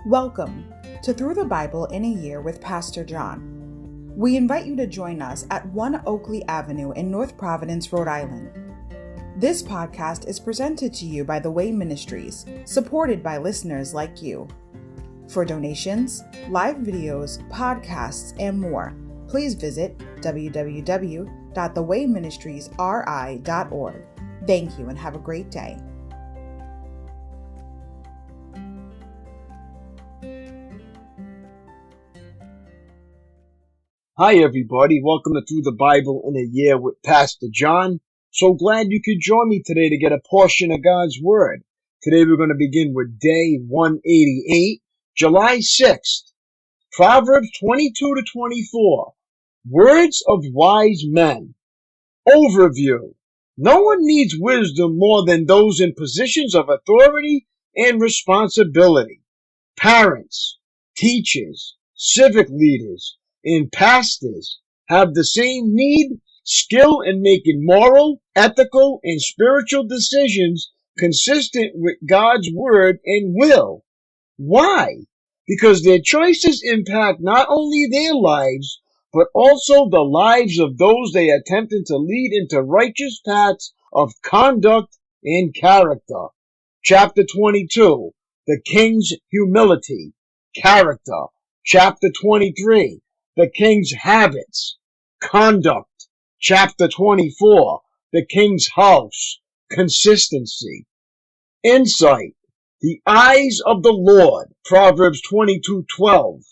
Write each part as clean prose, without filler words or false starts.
Welcome to Through the Bible in a Year with Pastor John. We invite you to join us at 1 Oakleigh Avenue in North Providence, Rhode Island. This podcast is presented to you by The Way Ministries, supported by listeners like you. For donations, live videos, podcasts, and more, please visit www.thewayministriesri.org. Thank you and have a great day. Hi everybody, welcome to Through the Bible in a Year with Pastor John. So glad you could join me today to get a portion of God's Word. Today we're going to begin with day 188, July 6th. Proverbs 22 to 24. Words of wise men. Overview. No one needs wisdom more than those in positions of authority and responsibility. Parents, teachers, civic leaders, and pastors have the same need, skill in making moral, ethical, and spiritual decisions consistent with God's word and will. Why? Because their choices impact not only their lives, but also the lives of those they are attempting to lead into righteous paths of conduct and character. Chapter 22, the king's humility, character. Chapter 23, the king's habits, conduct. Chapter 24, the king's house, consistency. Insight, the eyes of the Lord, Proverbs 22:12.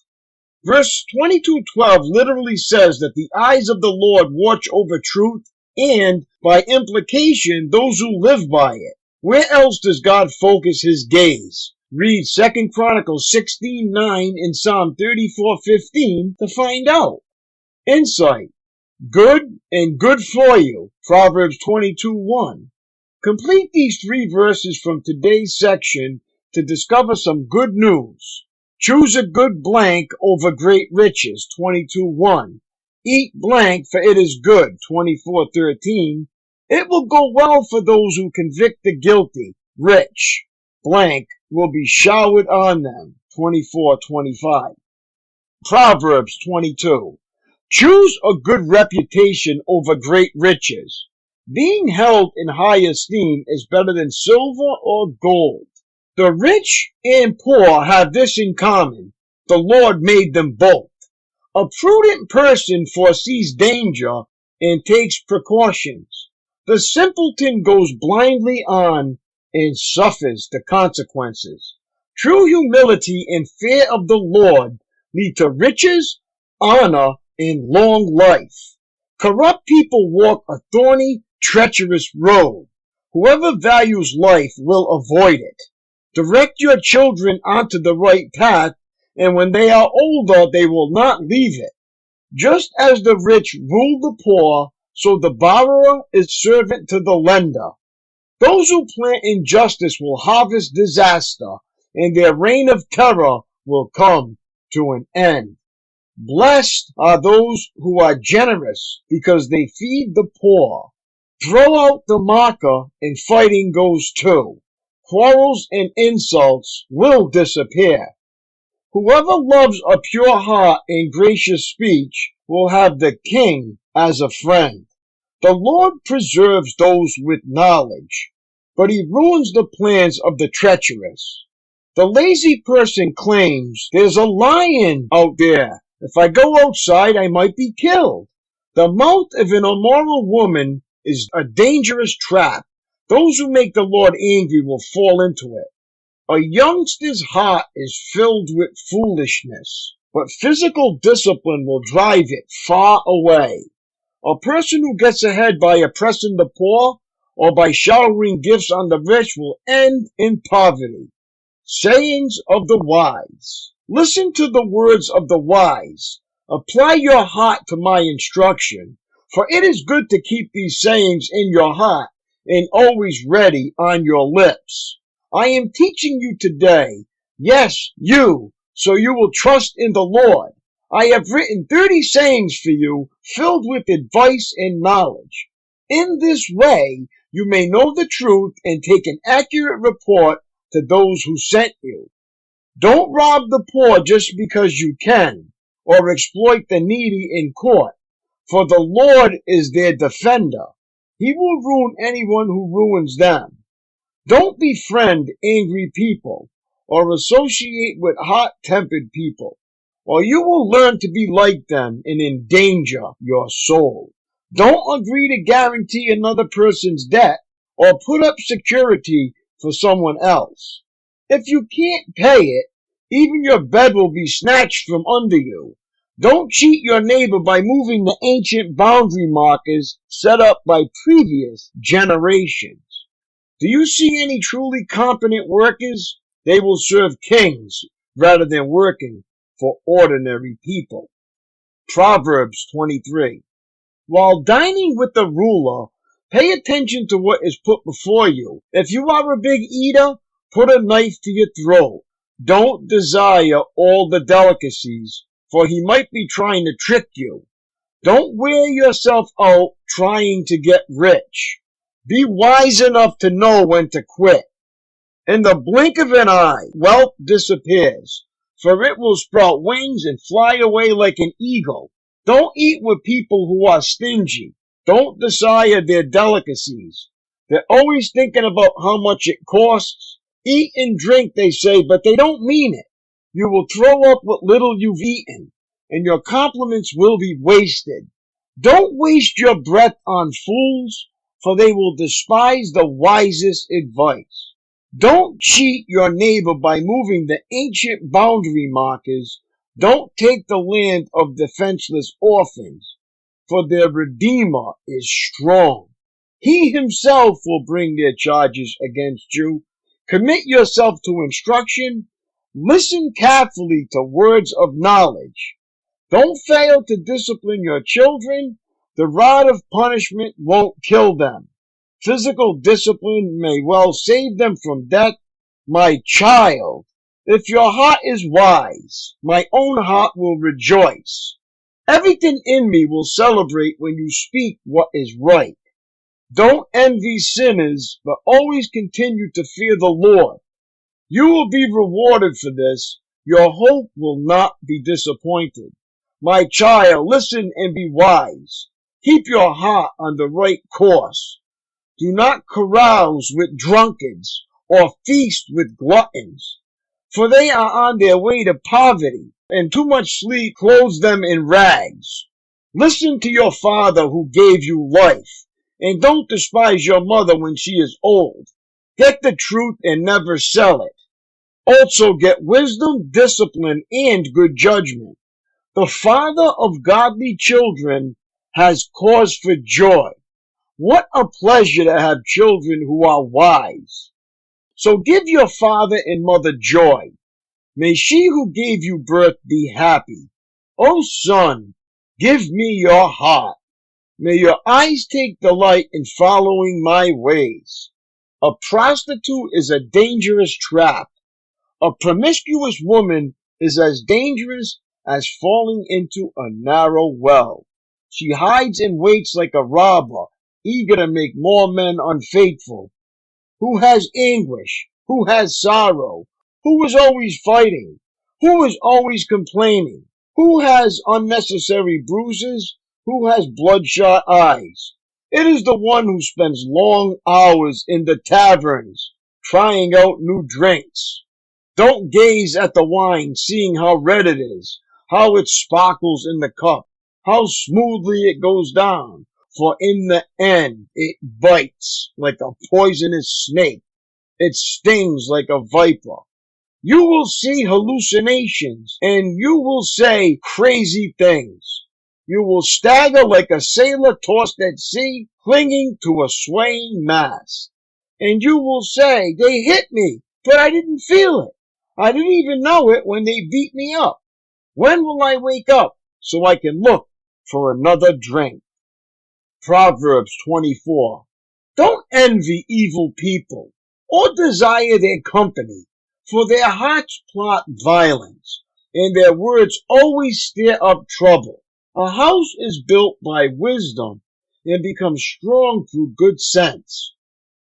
Verse 22:12 literally says that the eyes of the Lord watch over truth and, by implication, those who live by it. Where else does God focus his gaze? Read 2 Chronicles 16:9 and Psalm 34:15 to find out. Insight, good and good for you, Proverbs 22:1. Complete these three verses from today's section to discover some good news. Choose a good blank over great riches, 22:1. Eat blank, for it is good, 24:13. It will go well for those who convict the guilty. Rich, blank, will be showered on them, 24:25. Proverbs 22. Choose a good reputation over great riches. Being held in high esteem is better than silver or gold. The rich and poor have this in common. The Lord made them both. A prudent person foresees danger and takes precautions. The simpleton goes blindly on and suffers the consequences. True humility and fear of the Lord lead to riches, honor, and long life. Corrupt people walk a thorny, treacherous road. Whoever values life will avoid it. Direct your children onto the right path, and when they are older, they will not leave it. Just as the rich rule the poor, so the borrower is servant to the lender. Those who plant injustice will harvest disaster, and their reign of terror will come to an end. Blessed are those who are generous, because they feed the poor. Throw out the mocker, and fighting goes too. Quarrels and insults will disappear. Whoever loves a pure heart and gracious speech will have the king as a friend. The Lord preserves those with knowledge, but he ruins the plans of the treacherous. The lazy person claims, there's a lion out there. If I go outside, I might be killed. The mouth of an immoral woman is a dangerous trap. Those who make the Lord angry will fall into it. A youngster's heart is filled with foolishness, but physical discipline will drive it far away. A person who gets ahead by oppressing the poor or by showering gifts on the rich will end in poverty. Sayings of the wise. Listen to the words of the wise. Apply your heart to my instruction, for it is good to keep these sayings in your heart and always ready on your lips. I am teaching you today, yes, you, so you will trust in the Lord. I have written 30 sayings for you, filled with advice and knowledge. In this way, you may know the truth and take an accurate report to those who sent you. Don't rob the poor just because you can, or exploit the needy in court, for the Lord is their defender. He will ruin anyone who ruins them. Don't befriend angry people, or associate with hot-tempered people, or you will learn to be like them and endanger your soul. Don't agree to guarantee another person's debt, or put up security for someone else. If you can't pay it, even your bed will be snatched from under you. Don't cheat your neighbor by moving the ancient boundary markers set up by previous generations. Do you see any truly competent workers? They will serve kings rather than working for ordinary people. Proverbs 23. While dining with the ruler, pay attention to what is put before you. If you are a big eater, put a knife to your throat. Don't desire all the delicacies, for he might be trying to trick you. Don't wear yourself out trying to get rich. Be wise enough to know when to quit. In the blink of an eye, wealth disappears, for it will sprout wings and fly away like an eagle. Don't eat with people who are stingy. Don't desire their delicacies. They're always thinking about how much it costs. Eat and drink, they say, but they don't mean it. You will throw up what little you've eaten, and your compliments will be wasted. Don't waste your breath on fools, for they will despise the wisest advice. Don't cheat your neighbor by moving the ancient boundary markers. Don't take the land of defenseless orphans, for their Redeemer is strong. He himself will bring their charges against you. Commit yourself to instruction. Listen carefully to words of knowledge. Don't fail to discipline your children. The rod of punishment won't kill them. Physical discipline may well save them from death. My child, if your heart is wise, my own heart will rejoice. Everything in me will celebrate when you speak what is right. Don't envy sinners, but always continue to fear the Lord. You will be rewarded for this. Your hope will not be disappointed. My child, listen and be wise. Keep your heart on the right course. Do not carouse with drunkards or feast with gluttons, for they are on their way to poverty, and too much sleep clothes them in rags. Listen to your father who gave you life, and don't despise your mother when she is old. Get the truth and never sell it. Also get wisdom, discipline, and good judgment. The father of godly children has cause for joy. What a pleasure to have children who are wise. So give your father and mother joy. May she who gave you birth be happy. O son, give me your heart. May your eyes take delight in following my ways. A prostitute is a dangerous trap. A promiscuous woman is as dangerous as falling into a narrow well. She hides and waits like a robber, eager to make more men unfaithful. Who has anguish? Who has sorrow? Who is always fighting? Who is always complaining? Who has unnecessary bruises? Who has bloodshot eyes? It is the one who spends long hours in the taverns, trying out new drinks. Don't gaze at the wine, seeing how red it is, how it sparkles in the cup, how smoothly it goes down, for in the end it bites like a poisonous snake. It stings like a viper. You will see hallucinations, and you will say crazy things. You will stagger like a sailor tossed at sea, clinging to a swaying mast. And you will say, they hit me, but I didn't feel it. I didn't even know it when they beat me up. When will I wake up so I can look for another drink? Proverbs 24. Don't envy evil people or desire their company, for their hearts plot violence, and their words always stir up trouble. A house is built by wisdom and becomes strong through good sense.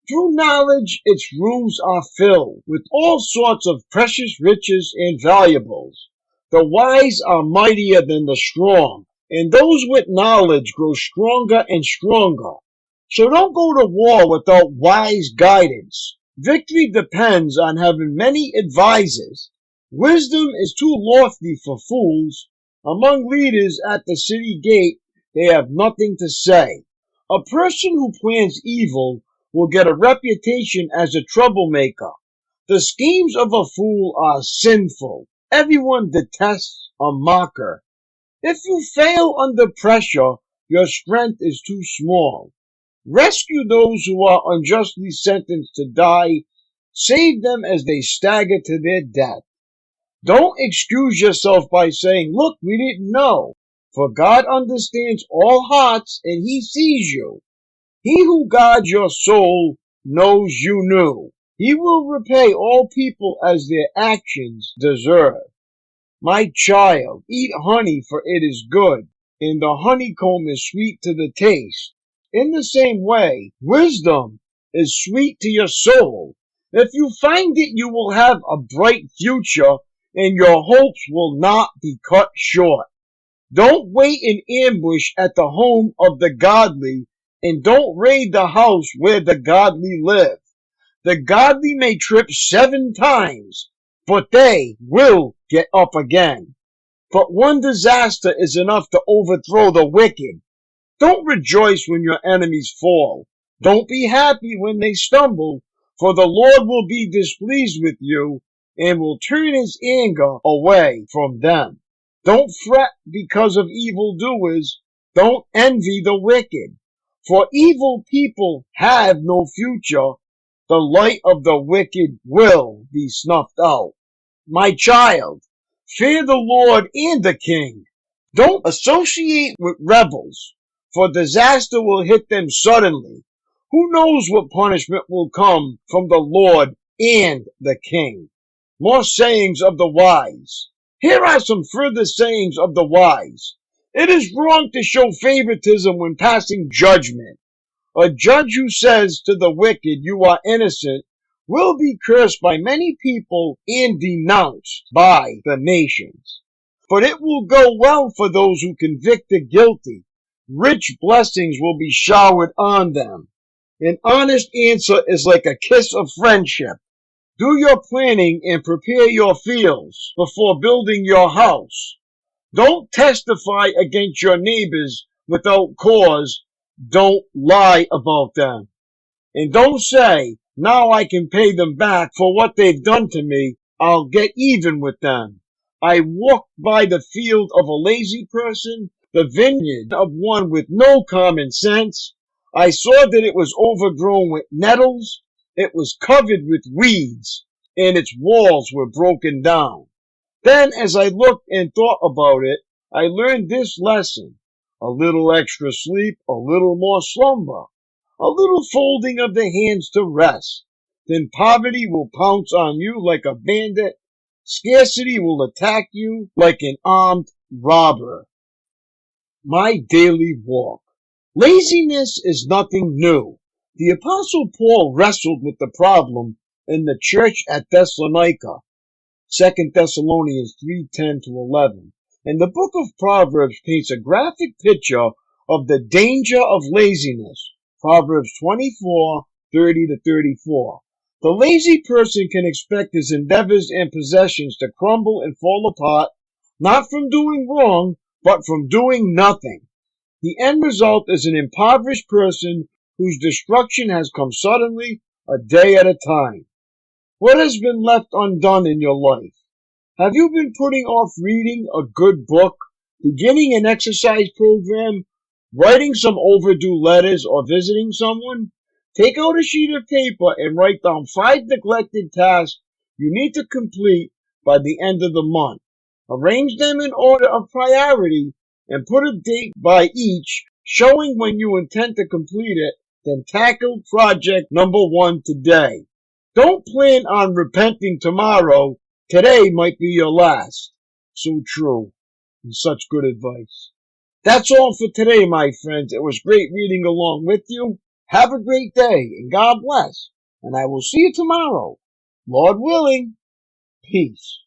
Through knowledge, its rooms are filled with all sorts of precious riches and valuables. The wise are mightier than the strong, and those with knowledge grow stronger and stronger. So don't go to war without wise guidance. Victory depends on having many advisers. Wisdom is too lofty for fools. Among leaders at the city gate, they have nothing to say. A person who plans evil will get a reputation as a troublemaker. The schemes of a fool are sinful. Everyone detests a mocker. If you fail under pressure, your strength is too small. Rescue those who are unjustly sentenced to die. Save them as they stagger to their death. Don't excuse yourself by saying, "Look, we didn't know." For God understands all hearts and He sees you. He who guards your soul knows you knew. He will repay all people as their actions deserve. My child, eat honey, for it is good, and the honeycomb is sweet to the taste. In the same way, wisdom is sweet to your soul. If you find it, you will have a bright future, and your hopes will not be cut short. Don't wait in ambush at the home of the godly, and don't raid the house where the godly live. The godly may trip 7 times, but they will get up again. But one disaster is enough to overthrow the wicked. Don't rejoice when your enemies fall. Don't be happy when they stumble, for the Lord will be displeased with you and will turn His anger away from them. Don't fret because of evildoers. Don't envy the wicked, for evil people have no future. The light of the wicked will be snuffed out. My child, fear the Lord and the King. Don't associate with rebels, for disaster will hit them suddenly. Who knows what punishment will come from the Lord and the King? More sayings of the wise. Here are some further sayings of the wise. It is wrong to show favoritism when passing judgment. A judge who says to the wicked, "You are innocent," will be cursed by many people and denounced by the nations. But it will go well for those who convict the guilty. Rich blessings will be showered on them. An honest answer is like a kiss of friendship. Do your planning and prepare your fields before building your house. Don't testify against your neighbors without cause. Don't lie about them. And don't say, "Now I can pay them back for what they've done to me. I'll get even with them." I walked by the field of a lazy person, the vineyard of one with no common sense. I saw that it was overgrown with nettles. It was covered with weeds, and its walls were broken down. Then, as I looked and thought about it, I learned this lesson. A little extra sleep, a little more slumber, a little folding of the hands to rest. Then poverty will pounce on you like a bandit. Scarcity will attack you like an armed robber. My daily walk. Laziness is nothing new. The Apostle Paul wrestled with the problem in the church at Thessalonica, 2 Thessalonians 3:10-11. And the book of Proverbs paints a graphic picture of the danger of laziness. Proverbs 24:30-34. The lazy person can expect his endeavors and possessions to crumble and fall apart, not from doing wrong, but from doing nothing. The end result is an impoverished person whose destruction has come suddenly, a day at a time. What has been left undone in your life? Have you been putting off reading a good book, beginning an exercise program, writing some overdue letters, or visiting someone? Take out a sheet of paper and write down 5 neglected tasks you need to complete by the end of the month. Arrange them in order of priority and put a date by each, showing when you intend to complete it. Then tackle project number 1 today. Don't plan on repenting tomorrow. Today might be your last. So true, and such good advice. That's all for today, my friends. It was great reading along with you. Have a great day and God bless. And I will see you tomorrow. Lord willing. Peace.